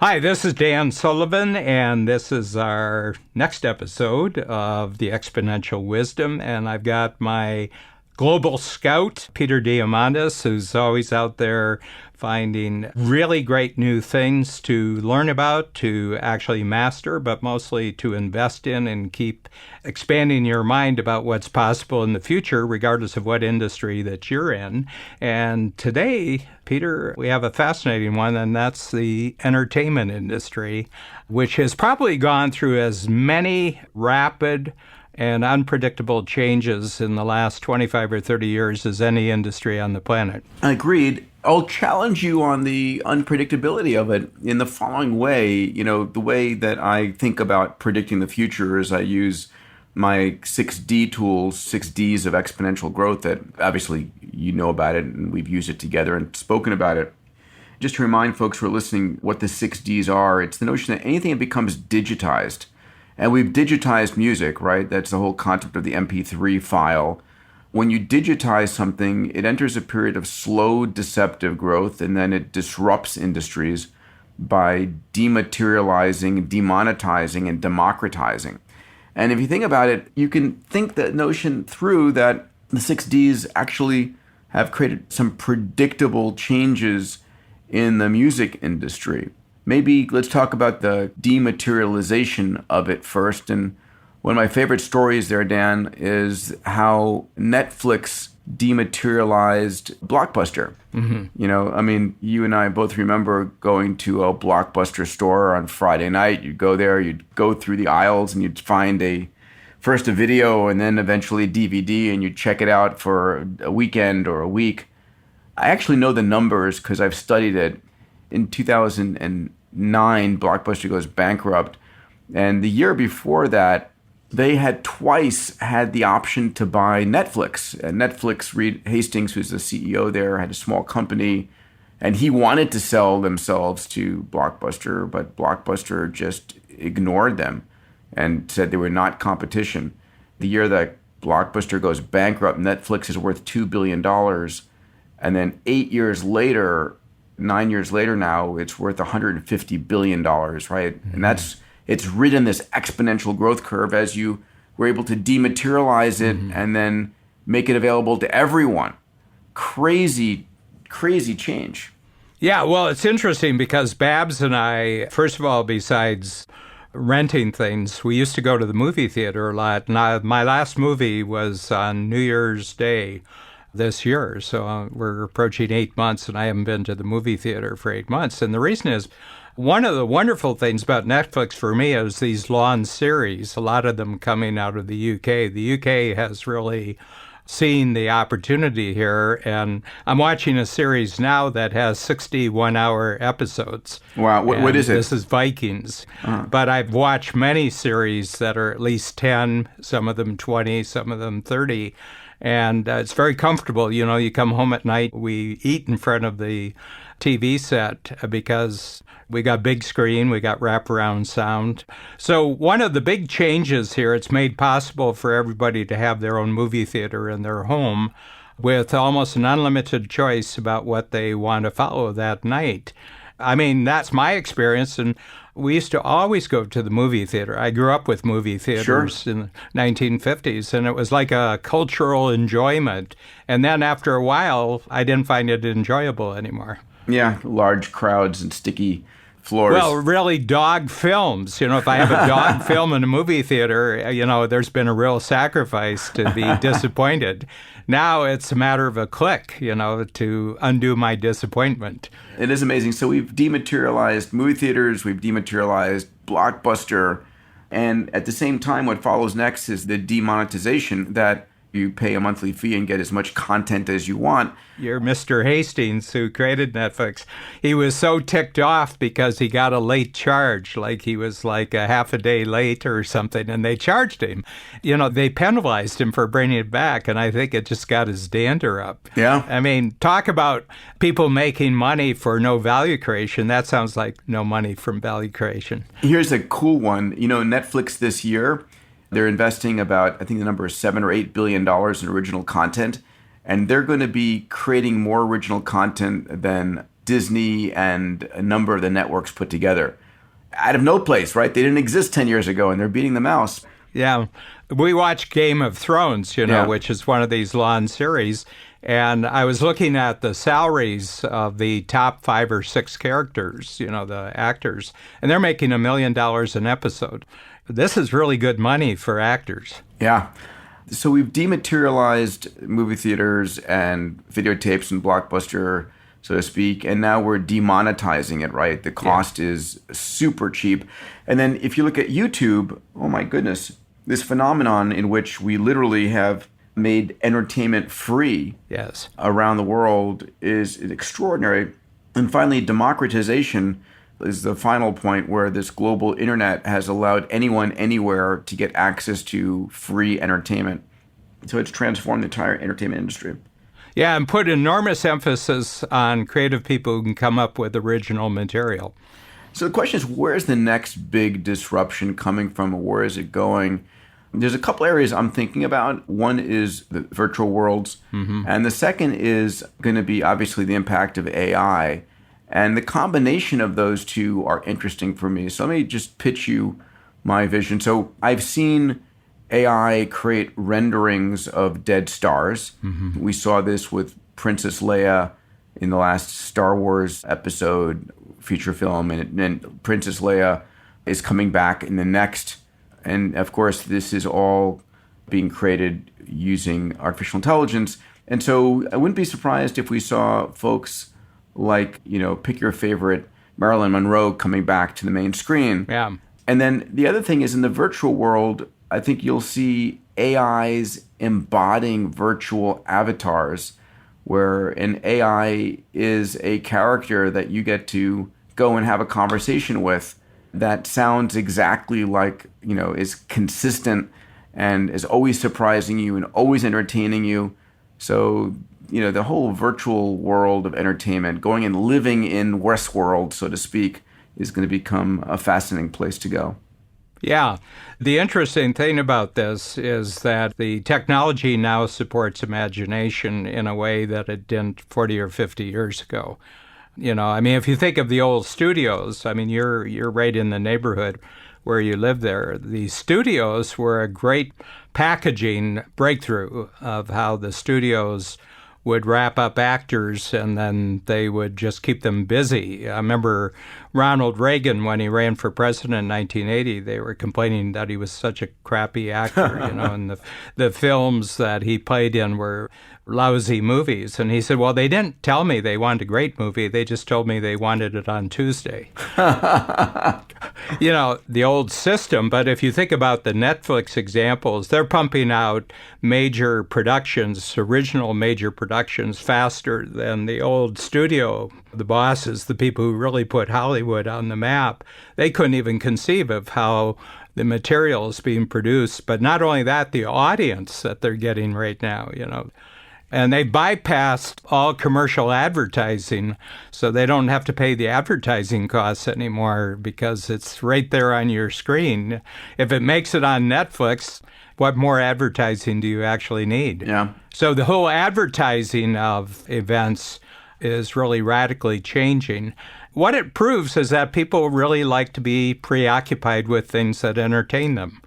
Hi, this is Dan Sullivan, and this is our next episode of the Exponential Wisdom. And I've got my global scout, Peter Diamandis, who's always out there finding really great new things to learn about, to actually master, but mostly to invest in and keep expanding your mind about what's possible in the future, regardless of what industry that you're in. And today, Peter, we have a fascinating one, and that's the entertainment industry, which has probably gone through as many rapid and unpredictable changes in the last 25 or 30 years as any industry on the planet. Agreed. I'll challenge you on the unpredictability of it in the following way. The way that I think about predicting the future is I use my 6D tools, 6Ds of exponential growth that obviously you know about it and we've used it together and spoken about it. Just to remind folks who are listening what the 6Ds are, it's the notion that anything that becomes digitized, and we've digitized music, right? That's the whole concept of the MP3 file. When you digitize something, it enters a period of slow, deceptive growth, and then it disrupts industries by dematerializing, demonetizing, and democratizing. And if you think about it, you can think that notion through that the 6Ds actually have created some predictable changes in the music industry. Maybe let's talk about the dematerialization of it first. And one of my favorite stories there, Dan, is how Netflix dematerialized Blockbuster. Mm-hmm. You and I both remember going to a Blockbuster store on Friday night. You'd go there, you'd go through the aisles, and you'd find first a video and then eventually a DVD, and you'd check it out for a weekend or a week. I actually know the numbers because I've studied it. In 2009, Blockbuster goes bankrupt. And the year before that, they had twice had the option to buy Netflix. And Netflix, Reed Hastings, who's the CEO there, had a small company, and he wanted to sell themselves to Blockbuster, but Blockbuster just ignored them and said they were not competition. The year that Blockbuster goes bankrupt, Netflix is worth $2 billion. And then 9 years later now, it's worth $150 billion, right? Mm-hmm. And it's ridden this exponential growth curve as you were able to dematerialize it and then make it available to everyone. Crazy, crazy change. Yeah, well, it's interesting because Babs and I, first of all, besides renting things, we used to go to the movie theater a lot. Now, my last movie was on New Year's Day this year, so we're approaching 8 months, and I haven't been to the movie theater for 8 months. And the reason is, one of the wonderful things about Netflix for me is these long series, a lot of them coming out of the UK. The UK has really seen the opportunity here, and I'm watching a series now that has 61-hour episodes. Wow, what is it? This is Vikings. Uh-huh. But I've watched many series that are at least 10, some of them 20, some of them 30. And it's very comfortable. You come home at night, we eat in front of the TV set because we got big screen, we got wraparound sound. So one of the big changes here, it's made possible for everybody to have their own movie theater in their home with almost an unlimited choice about what they want to follow that night. I mean, that's my experience, and we used to always go to the movie theater. I grew up with movie theaters in the 1950s, and it was like a cultural enjoyment. And then after a while, I didn't find it enjoyable anymore. Yeah, large crowds and sticky floors. Well, really, dog films. If I have a dog film in a movie theater, there's been a real sacrifice to be disappointed. Now it's a matter of a click, to undo my disappointment. It is amazing. So we've dematerialized movie theaters, we've dematerialized Blockbuster, and at the same time, what follows next is the demonetization that you pay a monthly fee and get as much content as you want. You're Mr. Hastings, who created Netflix. He was so ticked off because he got a late charge, like he was like a half a day late or something, and they charged him. They penalized him for bringing it back, and I think it just got his dander up. Yeah. I mean, talk about people making money for no value creation. That sounds like no money from value creation. Here's a cool one. Netflix this year, they're investing about, I think the number is $7 or $8 billion in original content. And they're going to be creating more original content than Disney and a number of the networks put together. Out of no place, right? They didn't exist 10 years ago, and they're beating the mouse. Yeah. We watch Game of Thrones, which is one of these long series. And I was looking at the salaries of the top 5 or 6 characters, the actors, and they're making $1 million an episode. This is really good money for actors. Yeah. So we've dematerialized movie theaters and videotapes and Blockbuster, so to speak, and now we're demonetizing it, right? The cost is super cheap. And then if you look at YouTube, oh my goodness, this phenomenon in which we literally have made entertainment free around the world is extraordinary. And finally, democratization is the final point where this global internet has allowed anyone anywhere to get access to free entertainment. So it's transformed the entire entertainment industry. Yeah, and put enormous emphasis on creative people who can come up with original material. So the question is, where's the next big disruption coming from, or where is it going? There's a couple areas I'm thinking about. One is the virtual worlds, and the second is going to be obviously the impact of AI. And the combination of those two are interesting for me. So let me just pitch you my vision. So I've seen AI create renderings of dead stars. We saw this with Princess Leia in the last Star Wars episode feature film, and then Princess Leia is coming back in the next. And of course, this is all being created using artificial intelligence. And so I wouldn't be surprised if we saw folks like, pick your favorite Marilyn Monroe coming back to the main screen. Yeah. And then the other thing is, in the virtual world, I think you'll see AIs embodying virtual avatars, where an AI is a character that you get to go and have a conversation with that sounds exactly like, is consistent and is always surprising you and always entertaining you. So, the whole virtual world of entertainment, going and living in Westworld, so to speak, is going to become a fascinating place to go. Yeah. The interesting thing about this is that the technology now supports imagination in a way that it didn't 40 or 50 years ago. If you think of the old studios, you're right in the neighborhood where you live there. The studios were a great packaging breakthrough of how the studios would wrap up actors and then they would just keep them busy. I remember Ronald Reagan, when he ran for president in 1980, they were complaining that he was such a crappy actor, and the films that he played in were lousy movies. And he said, well, they didn't tell me they wanted a great movie. They just told me they wanted it on Tuesday. The old system. But if you think about the Netflix examples, they're pumping out major productions, original major productions, faster than the old studio. The bosses, the people who really put Hollywood on the map, they couldn't even conceive of how the material is being produced. But not only that, the audience that they're getting right now, And they bypassed all commercial advertising, so they don't have to pay the advertising costs anymore because it's right there on your screen. If it makes it on Netflix, what more advertising do you actually need? Yeah. So the whole advertising of events is really radically changing. What it proves is that people really like to be preoccupied with things that entertain them.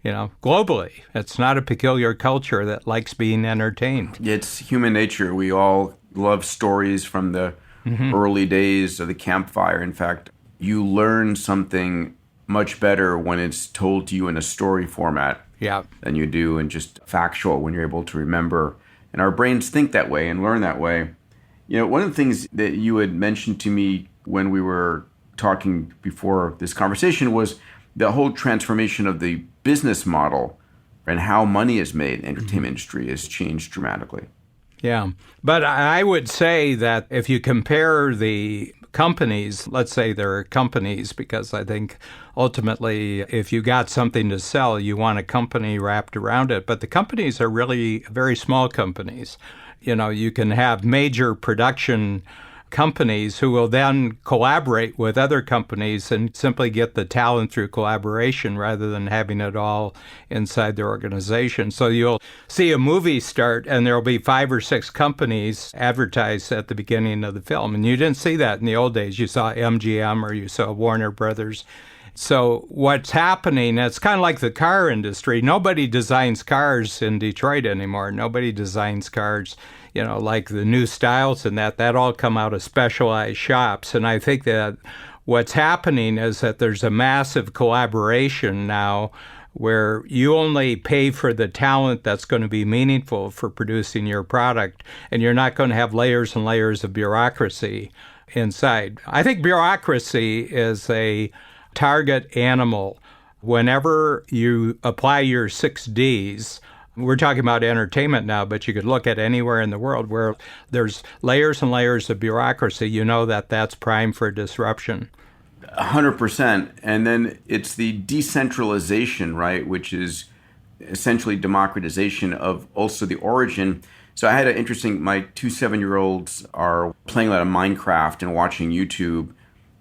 Globally. It's not a peculiar culture that likes being entertained. It's human nature. We all love stories from the early days of the campfire. In fact, you learn something much better when it's told to you in a story format than you do in just factual, when you're able to remember. And our brains think that way and learn that way. One of the things that you had mentioned to me when we were talking before this conversation was the whole transformation of the business model and how money is made in the entertainment industry has changed dramatically. Yeah. But I would say that if you compare the companies, let's say they're companies, because I think ultimately if you got something to sell, you want a company wrapped around it. But the companies are really very small companies. You can have major production companies who will then collaborate with other companies and simply get the talent through collaboration rather than having it all inside their organization. So you'll see a movie start and there'll be 5 or 6 companies advertised at the beginning of the film. And you didn't see that in the old days. You saw MGM or you saw Warner Brothers. So what's happening, it's kind of like the car industry. Nobody designs cars in Detroit anymore. Nobody designs cars, like the new styles and that all come out of specialized shops. And I think that what's happening is that there's a massive collaboration now where you only pay for the talent that's going to be meaningful for producing your product, and you're not going to have layers and layers of bureaucracy inside. I think bureaucracy is a target animal. Whenever you apply your 6 Ds, we're talking about entertainment now, but you could look at anywhere in the world where there's layers and layers of bureaucracy, that's prime for disruption. 100%. And then it's the decentralization, right, which is essentially democratization of also the origin. So I had an interesting, my 2 7-year-olds are playing a lot of Minecraft and watching YouTube.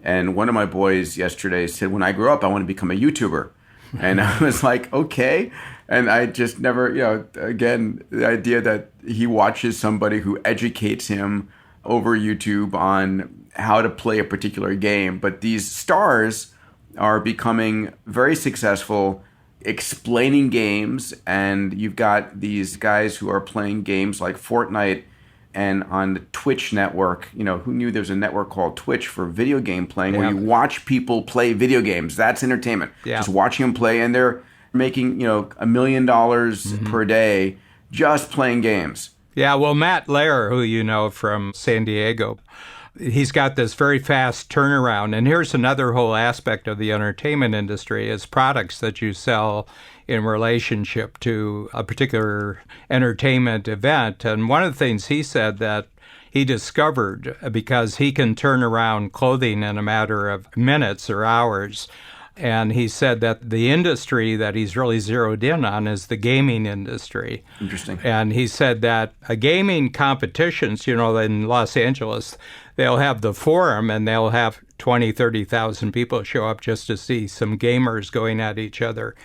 And one of my boys yesterday said, when I grow up, I want to become a YouTuber. And I was like, okay. And I just never, again, the idea that he watches somebody who educates him over YouTube on how to play a particular game. But these stars are becoming very successful explaining games. And you've got these guys who are playing games like Fortnite and on the Twitch network. Who knew there's a network called Twitch for video game playing where you watch people play video games? That's entertainment. Just watching them play, and they're making, $1 million per day just playing games. Yeah, well, Matt Lair, who you know from San Diego, he's got this very fast turnaround. And here's another whole aspect of the entertainment industry is products that you sell in relationship to a particular entertainment event. And one of the things he said that he discovered, because he can turn around clothing in a matter of minutes or hours, and he said that the industry that he's really zeroed in on is the gaming industry. Interesting. And he said that a gaming competitions, in Los Angeles, they'll have the forum and they'll have 20, 30,000 people show up just to see some gamers going at each other.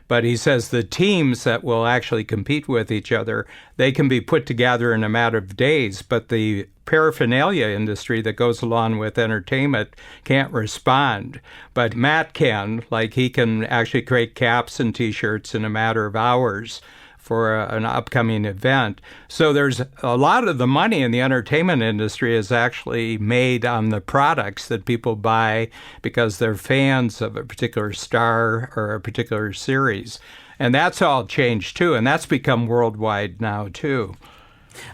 But he says the teams that will actually compete with each other, they can be put together in a matter of days, but the paraphernalia industry that goes along with entertainment can't respond. But Matt can, he can actually create caps and T-shirts in a matter of hours for an upcoming event. So there's a lot of the money in the entertainment industry is actually made on the products that people buy because they're fans of a particular star or a particular series. And that's all changed too, and that's become worldwide now too.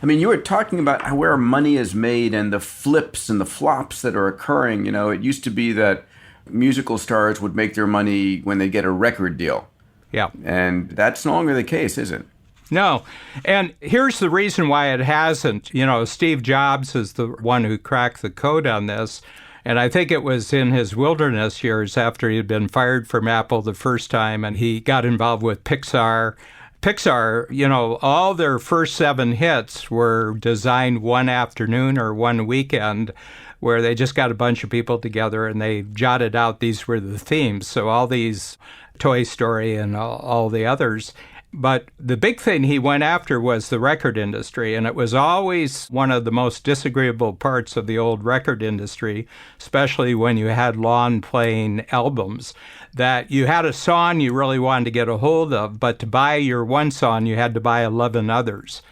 I mean, you were talking about where money is made and the flips and the flops that are occurring. It used to be that musical stars would make their money when they get a record deal. Yeah. And that's no longer the case, is it? No. And here's the reason why it hasn't. Steve Jobs is the one who cracked the code on this. And I think it was in his wilderness years after he had been fired from Apple the first time and he got involved with Pixar. Pixar, all their first 7 hits were designed one afternoon or one weekend where they just got a bunch of people together and they jotted out these were the themes. So all these Toy Story and all the others. But the big thing he went after was the record industry, and it was always one of the most disagreeable parts of the old record industry, especially when you had lawn-playing albums, that you had a song you really wanted to get a hold of, but to buy your one song, you had to buy 11 others.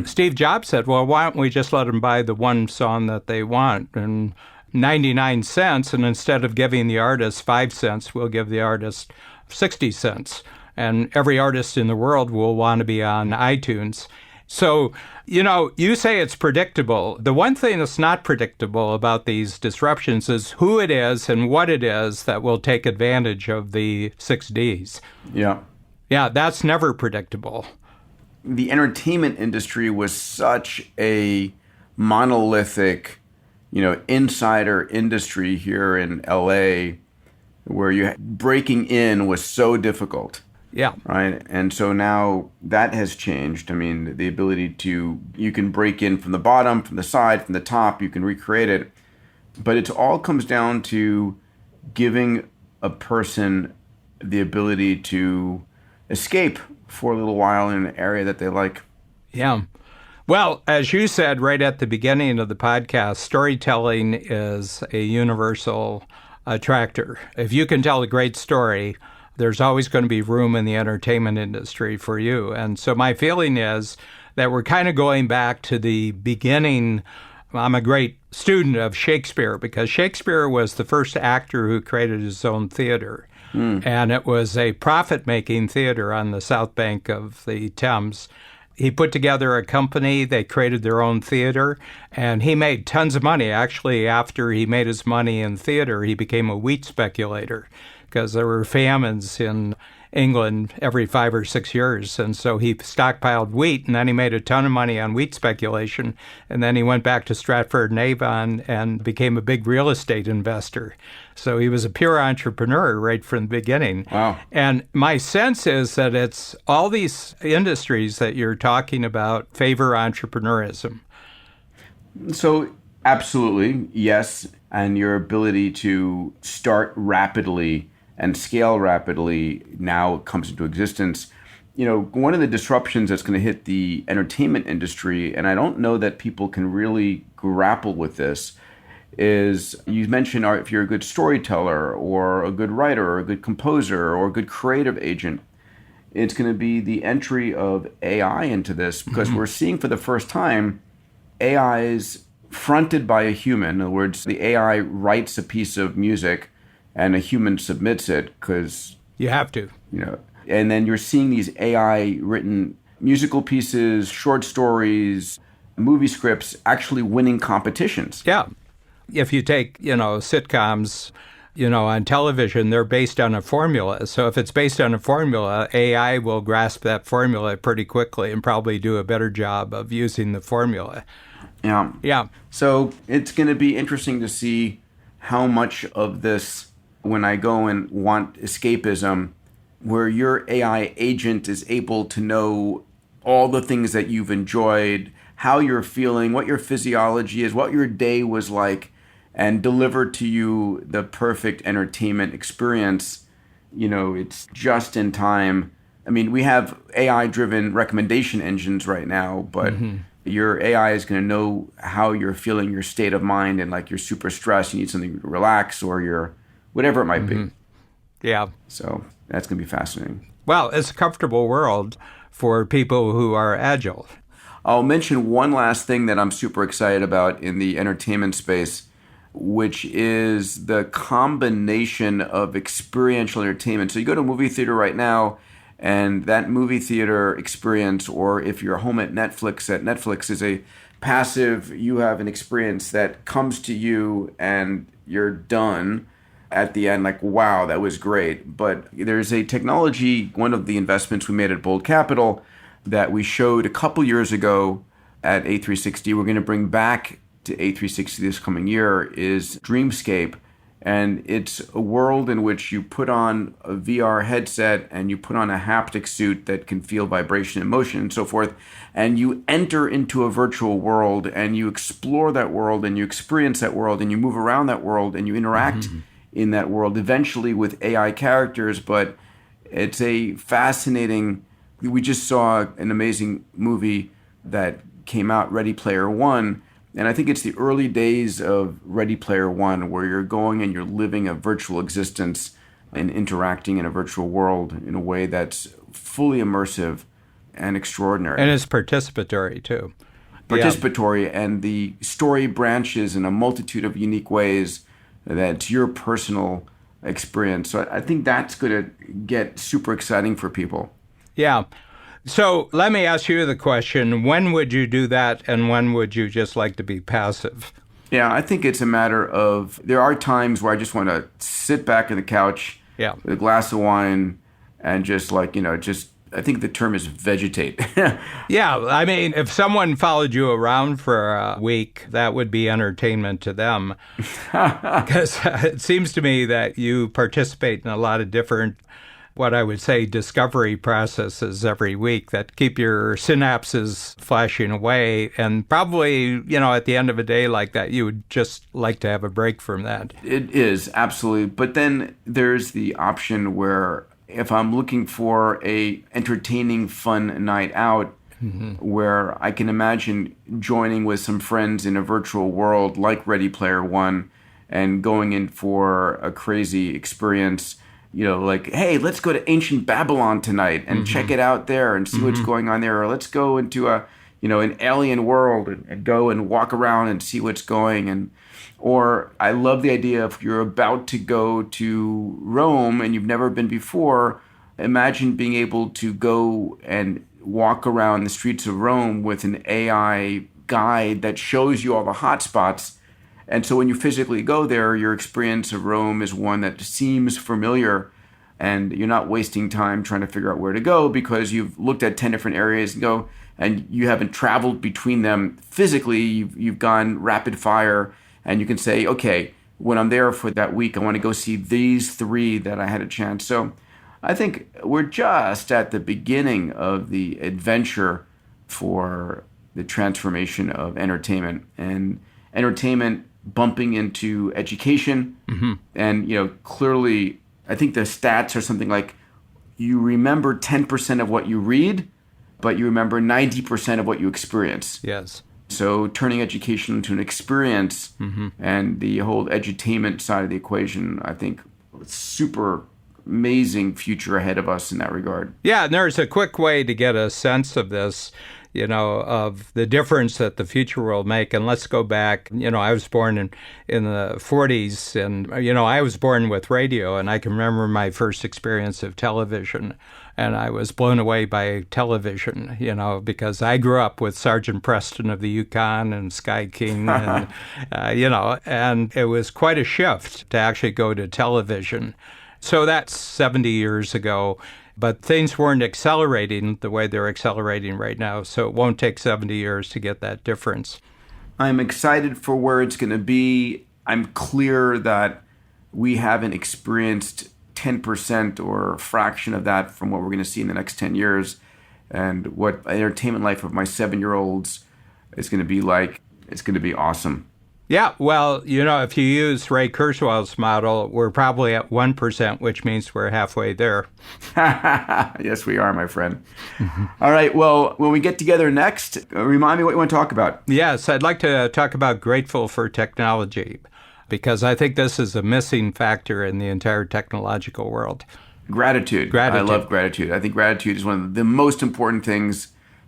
Steve Jobs said, well, why don't we just let them buy the one song that they want? And 99 cents, and instead of giving the artist 5 cents, we'll give the artist 60 cents. And every artist in the world will want to be on iTunes. So, you say it's predictable. The one thing that's not predictable about these disruptions is who it is and what it is that will take advantage of the 6 Ds. Yeah. Yeah, that's never predictable. The entertainment industry was such a monolithic, insider industry here in LA, where breaking in was so difficult. Yeah. Right. And so now that has changed. I mean, the ability to, you can break in from the bottom, from the side, from the top, you can recreate it. But it all comes down to giving a person the ability to escape for a little while in an area that they like. Yeah. Well, as you said right at the beginning of the podcast, storytelling is a universal attractor. If you can tell a great story, there's always going to be room in the entertainment industry for you. And so my feeling is that we're kind of going back to the beginning. I'm a great student of Shakespeare because Shakespeare was the first actor who created his own theater. And it was a profit-making theater on the south bank of the Thames. He put together a company, they created their own theater, and he made tons of money. Actually, after he made his money in theater, he became a wheat speculator because there were famines in England every 5 or 6 years. And so he stockpiled wheat, and then he made a ton of money on wheat speculation. And then he went back to Stratford-on-Avon and became a big real estate investor. So he was a pure entrepreneur right from the beginning. Wow. And my sense is that it's all these industries that you're talking about favor entrepreneurism. So absolutely, yes. And your ability to start rapidly and scale rapidly now comes into existence. You know, one of the disruptions that's going to hit the entertainment industry, and I don't know that people can really grapple with this, is you mentioned if you're a good storyteller or a good writer or a good composer or a good creative agent, it's going to be the entry of AI into this because we're seeing for the first time AIs fronted by a human. In other words, the AI writes a piece of music and a human submits it because you have to. You know, and then you're seeing these AI written musical pieces, short stories, movie scripts actually winning competitions. Yeah. If you take, sitcoms, on television, they're based on a formula. So if it's based on a formula, AI will grasp that formula pretty quickly and probably do a better job of using the formula. Yeah. Yeah. So it's going to be interesting to see how much of this, when I go and want escapism, where your AI agent is able to know all the things that you've enjoyed, how you're feeling, what your physiology is, what your day was like, and deliver to you the perfect entertainment experience. It's just in time. I mean, we have AI-driven recommendation engines right now, but your AI is going to know how you're feeling, your state of mind, and like you're super stressed, you need something to relax, or you're whatever it might be. Yeah. So that's going to be fascinating. Well, it's a comfortable world for people who are agile. I'll mention one last thing that I'm super excited about in the entertainment space, which is the combination of experiential entertainment. So you go to a movie theater right now, and that movie theater experience, or if you're home at Netflix is a passive, you have an experience that comes to you and you're done at the end, like, wow, that was great. But there's a technology, one of the investments we made at Bold Capital that we showed a couple years ago at A360, we're going to bring back to A360 this coming year, is Dreamscape. And it's a world in which you put on a VR headset and you put on a haptic suit that can feel vibration and motion and so forth. And you enter into a virtual world and you explore that world and you experience that world and you move around that world and you interact in that world, eventually with AI characters. But it's a fascinating, we just saw an amazing movie that came out, Ready Player One. And I think it's the early days of Ready Player One, where you're going and you're living a virtual existence and interacting in a virtual world in a way that's fully immersive and extraordinary. And it's participatory, too. Participatory, and the story branches in a multitude of unique ways that's your personal experience. So I think that's going to get super exciting for people. Yeah. So let me ask you the question, when would you do that and when would you just like to be passive? Yeah, I think it's a matter of, there are times where I just want to sit back on the couch with a glass of wine and just I think the term is vegetate. Yeah, I mean, if someone followed you around for a week, that would be entertainment to them. Because it seems to me that you participate in a lot of different what I would say discovery processes every week that keep your synapses flashing away. And probably, at the end of a day like that, you would just like to have a break from that. It is, absolutely. But then there's the option where if I'm looking for a entertaining, fun night out, where I can imagine joining with some friends in a virtual world like Ready Player One and going in for a crazy experience, like, hey, let's go to ancient Babylon tonight and check it out there and see what's going on there. Or let's go into an alien world and go and walk around and see what's going. Or I love the idea if you're about to go to Rome and you've never been before, imagine being able to go and walk around the streets of Rome with an AI guide that shows you all the hot spots. And so when you physically go there, your experience of Rome is one that seems familiar, and you're not wasting time trying to figure out where to go because you've looked at 10 different areas and you haven't traveled between them physically. You've gone rapid fire, and you can say, okay, when I'm there for that week, I want to go see these 3 that I had a chance. So I think we're just at the beginning of the adventure for the transformation of entertainment, and entertainment bumping into education. And, clearly, I think the stats are something like you remember 10% of what you read, but you remember 90% of what you experience. Yes. So turning education into an experience and the whole edutainment side of the equation, I think super amazing future ahead of us in that regard. Yeah, and there's a quick way to get a sense of this, of the difference that the future will make. And let's go back. I was born in the 40s, and, I was born with radio, and I can remember my first experience of television. And I was blown away by television, because I grew up with Sergeant Preston of the Yukon and Sky King, and, and it was quite a shift to actually go to television. So that's 70 years ago, but things weren't accelerating the way they're accelerating right now, so it won't take 70 years to get that difference. I'm excited for where it's going to be. I'm clear that we haven't experienced 10% or a fraction of that from what we're going to see in the next 10 years. And what entertainment life of my 7-year-olds is going to be like, it's going to be awesome. Yeah, well, if you use Ray Kurzweil's model, we're probably at 1%, which means we're halfway there. Yes, we are, my friend. All right, well, when we get together next, remind me what you want to talk about. Yes, I'd like to talk about grateful for technology, because I think this is a missing factor in the entire technological world. Gratitude. I love gratitude. I think gratitude is one of the most important things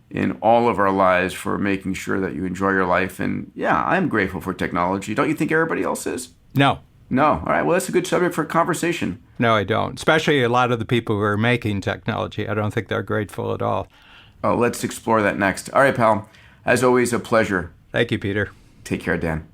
in all of our lives for making sure that you enjoy your life. And yeah, I'm grateful for technology. Don't you think everybody else is? No. All right. Well, that's a good subject for conversation. No, I don't. Especially a lot of the people who are making technology. I don't think they're grateful at all. Oh, let's explore that next. All right, pal. As always, a pleasure. Thank you, Peter. Take care, Dan.